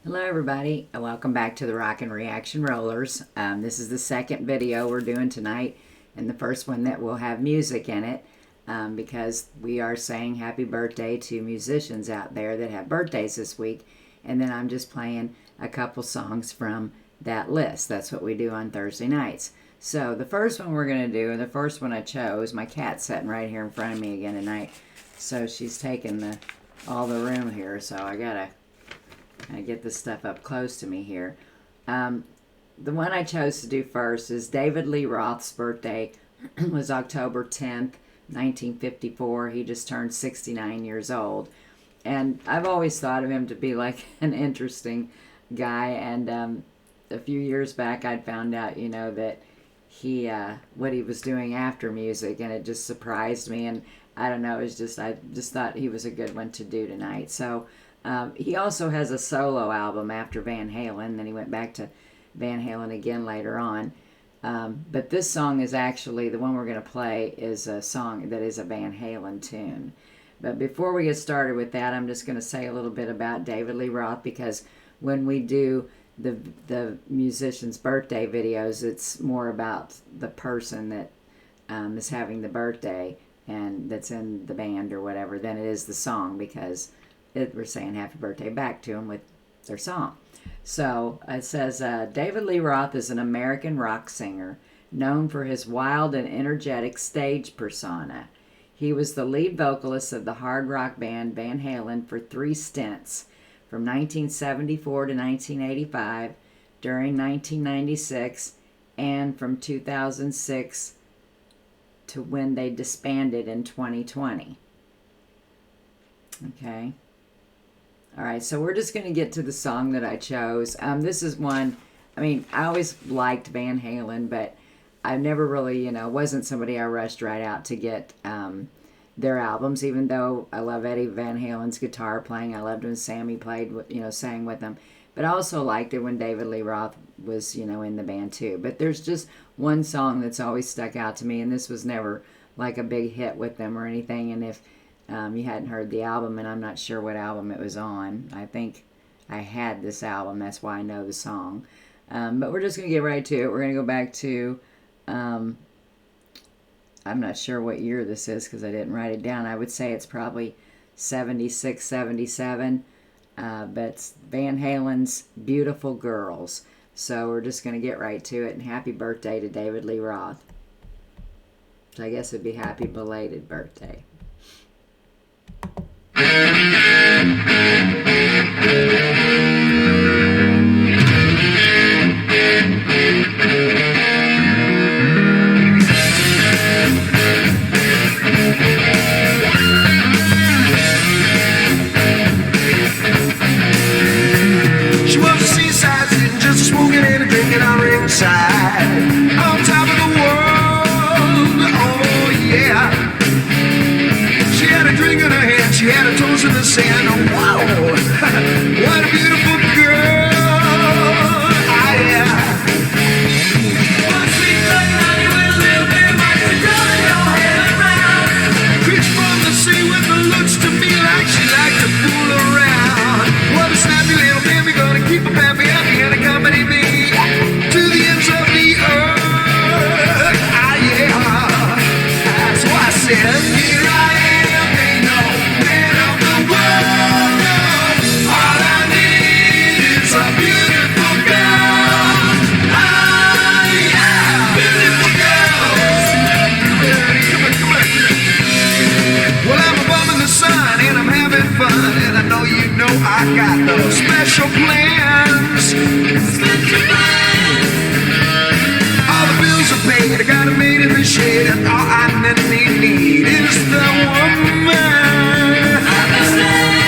Hello everybody, and welcome back to the Rockin Reaction Rollers. This is the second video we're doing tonight, and the first one that will have music in it, because we are saying happy birthday to musicians out there that have birthdays this week, and then I'm just playing a couple songs from that list. That's what we do on Thursday nights. So the first one we're going to do, and the first one I chose, my cat's sitting right here in front of me again tonight, so she's taking all the room here, so I get this stuff up close to me here. The one I chose to do first is David Lee Roth's birthday was October 10th, 1954. He just turned 69 years old. And I've always thought of him to be like an interesting guy. And a few years back I'd found out, that he, what he was doing after music, and it just surprised me. And I don't know, I just thought he was a good one to do tonight. So he also has a solo album after Van Halen, then he went back to Van Halen again later on. But this song is actually, the one we're going to play is a song that is a Van Halen tune. But before we get started with that, I'm just going to say a little bit about David Lee Roth, because when we do the musician's birthday videos, it's more about the person that is having the birthday and that's in the band or whatever than it is the song, because we're saying happy birthday back to him with their song. So it says, David Lee Roth is an American rock singer known for his wild and energetic stage persona. He was the lead vocalist of the hard rock band Van Halen for 3 stints, from 1974 to 1985, during 1996, and from 2006 to when they disbanded in 2020. Okay. All right, so we're just going to get to the song that I chose. This is one, I always liked Van Halen, but I never really, wasn't somebody I rushed right out to get their albums, even though I love Eddie Van Halen's guitar playing. I loved when Sammy played, sang with them. But I also liked it when David Lee Roth was, in the band too. But there's just one song that's always stuck out to me, and this was never like a big hit with them or anything. And if you hadn't heard the album, and I'm not sure what album it was on. I think I had this album, that's why I know the song. But we're just going to get right to it. We're going to go back to, I'm not sure what year this is because I didn't write it down. I would say it's probably 76, 77. But it's Van Halen's Beautiful Girls. So we're just going to get right to it. And happy birthday to David Lee Roth. So I guess it'd be happy belated birthday. She was a seaside sitting, just smoking and a drinking on ringside, on top of the world. Oh yeah. She had a drink in her hand, she had her toes in the sand. Oh wow, what a beautiful girl. Ah yeah. One sweet like honey with a little bit of ice and turn your head around. Creature from the sea with the looks to me like she liked to fool around. What a snappy little baby, gonna keep a happy and accompany me to the ends of the earth. Ah yeah. So I said, here I am, ain't no man of the world, no. All I need is a beautiful girl. Ah yeah, beautiful girl. Come on. Well, I'm a bum in the sun and I'm having fun, and I know you know I got those special plans. Special plans. All the bills are paid, I got a maid in the shade, and all I need is the woman. Understand?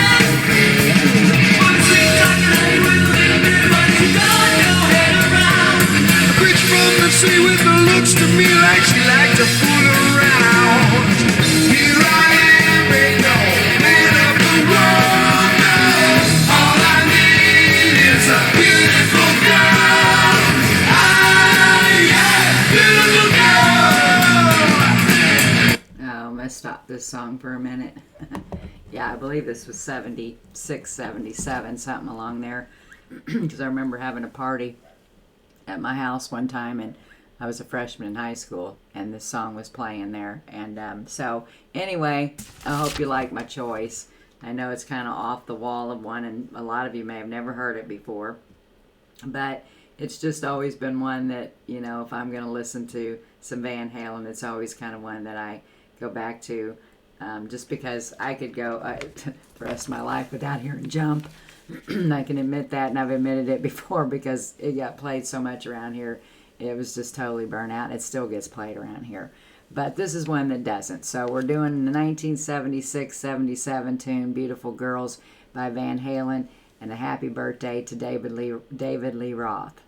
One sweet talking honey with a little bit of ice, you got your head around. A bitch from the sea with the looks to me like she liked to fool around. Here I am, ain't no man of the world, no. All I need is a beautiful girl. Ah yeah, beautiful girl. Oh, I'm going to stop this song for a minute. Yeah, I believe this was 76, 77, something along there. because I remember having a party at my house one time, and I was a freshman in high school, and this song was playing there. And so anyway, I hope you like my choice. I know it's kind of off the wall of one, and a lot of you may have never heard it before, but it's just always been one that, you know, if I'm going to listen to some Van Halen, it's always kind of one that I go back to, just because I could go the rest of my life without hearing Jump. I can admit that, and I've admitted it before, because it got played so much around here. It was just totally burnt out. It still gets played around here. But this is one that doesn't. So we're doing the 1976-77 tune, Beautiful Girls by Van Halen, and a happy birthday to David Lee Roth.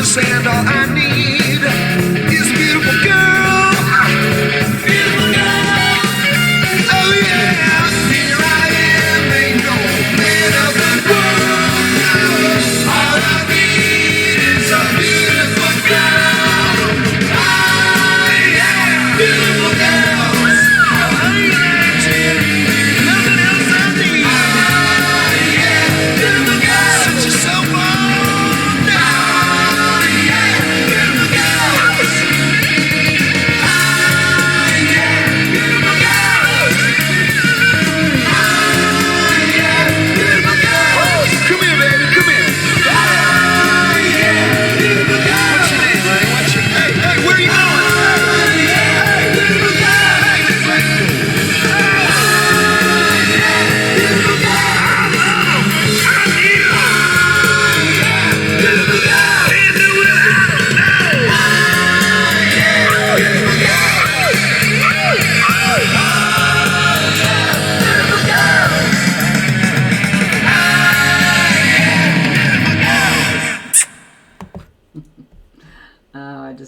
Sand, all I need is a beautiful girl. Beautiful girl. Oh yeah, here I am, ain't no man of the world. All I need is a beautiful girl. Oh yeah, beautiful girls. Oh yeah, nothing else I need. Oh yeah, beautiful girls. Set yourself on down.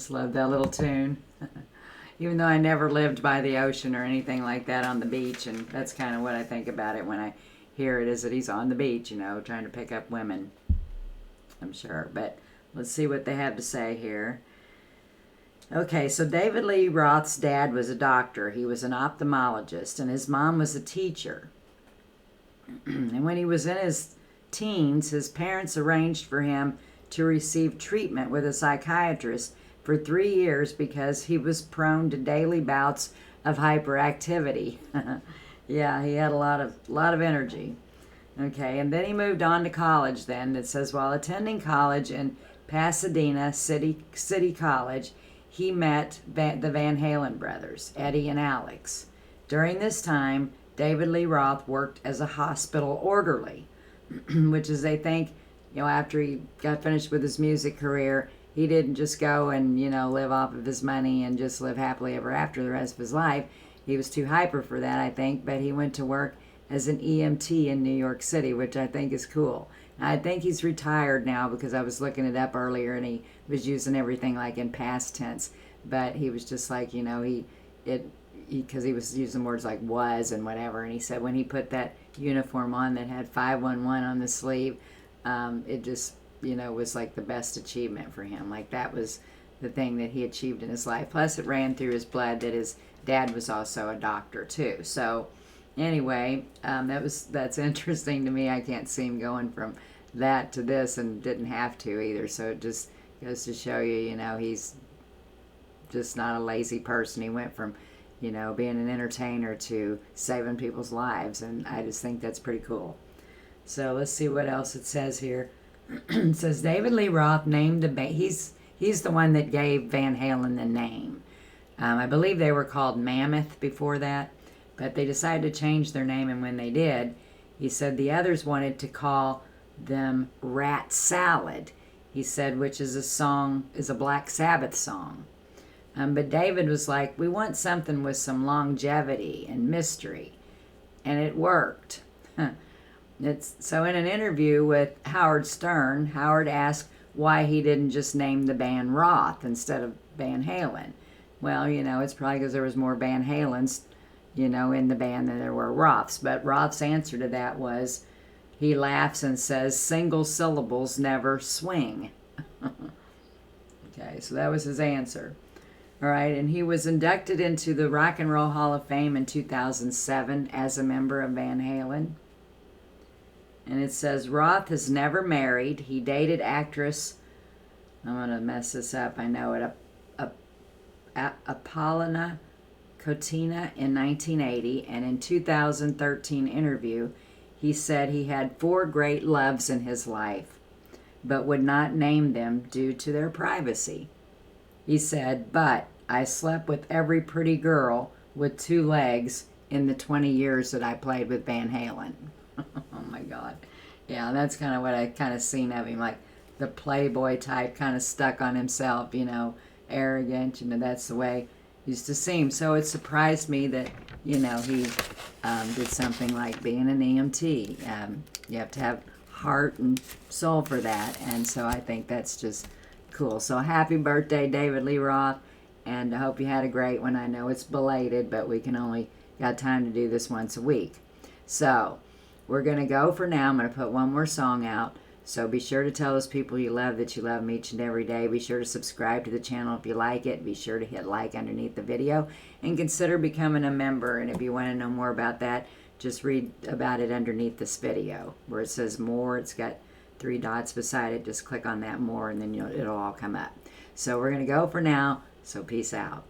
Love that little tune. Even though I never lived by the ocean or anything like that on the beach, and that's kind of what I think about it when I hear it, is that he's on the beach, you know, trying to pick up women, I'm sure. But let's see what they have to say here. Okay, so David Lee Roth's dad was a doctor. He was an ophthalmologist, and his mom was a teacher. And when he was in his teens, his parents arranged for him to receive treatment with a psychiatrist for 3 years because he was prone to daily bouts of hyperactivity. Yeah, he had a lot of energy. Okay, and then he moved on to college then. It says, while attending college in Pasadena City College, he met the Van Halen brothers, Eddie and Alex. During this time, David Lee Roth worked as a hospital orderly, which is, they think, you know, after he got finished with his music career, he didn't just go and, you know, live off of his money and just live happily ever after the rest of his life. He was too hyper for that, I think, but he went to work as an EMT in New York City, which I think is cool. I think he's retired now, because I was looking it up earlier and he was using everything like in past tense, but he was just like, you know, because he was using words like was and whatever, and he said when he put that uniform on that had 511 on the sleeve, it just, you know, was like the best achievement for him. Like, that was the thing that he achieved in his life. Plus, it ran through his blood that his dad was also a doctor too. So anyway, that's interesting to me. I can't see him going from that to this, and didn't have to either. So it just goes to show you, you know, he's just not a lazy person. He went from, you know, being an entertainer to saving people's lives, and I just think that's pretty cool. So let's see what else it says here. It says David Lee Roth named the band. He's the one that gave Van Halen the name. I believe they were called Mammoth before that, but they decided to change their name, and when they did, He said the others wanted to call them Rat Salad. He said, which is a Black Sabbath song. But David was like, we want something with some longevity and mystery. And it worked. So in an interview with Howard Stern, Howard asked why he didn't just name the band Roth instead of Van Halen. Well, it's probably because there was more Van Halens, in the band than there were Roths. But Roth's answer to that was, he laughs and says, single syllables never swing. Okay, so that was his answer. All right, and he was inducted into the Rock and Roll Hall of Fame in 2007 as a member of Van Halen. And it says, Roth is never married. He dated actress, I'm going to mess this up, I know it, Apollina Cotina in 1980. And in 2013 interview, he said he had 4 great loves in his life, but would not name them due to their privacy. He said, but I slept with every pretty girl with 2 legs in the 20 years that I played with Van Halen. Oh my God. Yeah, that's kind of what I kind of seen of him, like the playboy type, kind of stuck on himself, arrogant, that's the way he used to seem. So it surprised me that, he did something like being an EMT. You have to have heart and soul for that, and so I think that's just cool. So happy birthday, David Lee Roth, and I hope you had a great one. I know it's belated, but we can only got time to do this once a week. So we're going to go for now. I'm going to put one more song out. So be sure to tell those people you love that you love them each and every day. Be sure to subscribe to the channel if you like it. Be sure to hit like underneath the video and consider becoming a member. And if you want to know more about that, just read about it underneath this video where it says more. It's got 3 dots beside it. Just click on that more and then it'll all come up. So we're going to go for now. So peace out.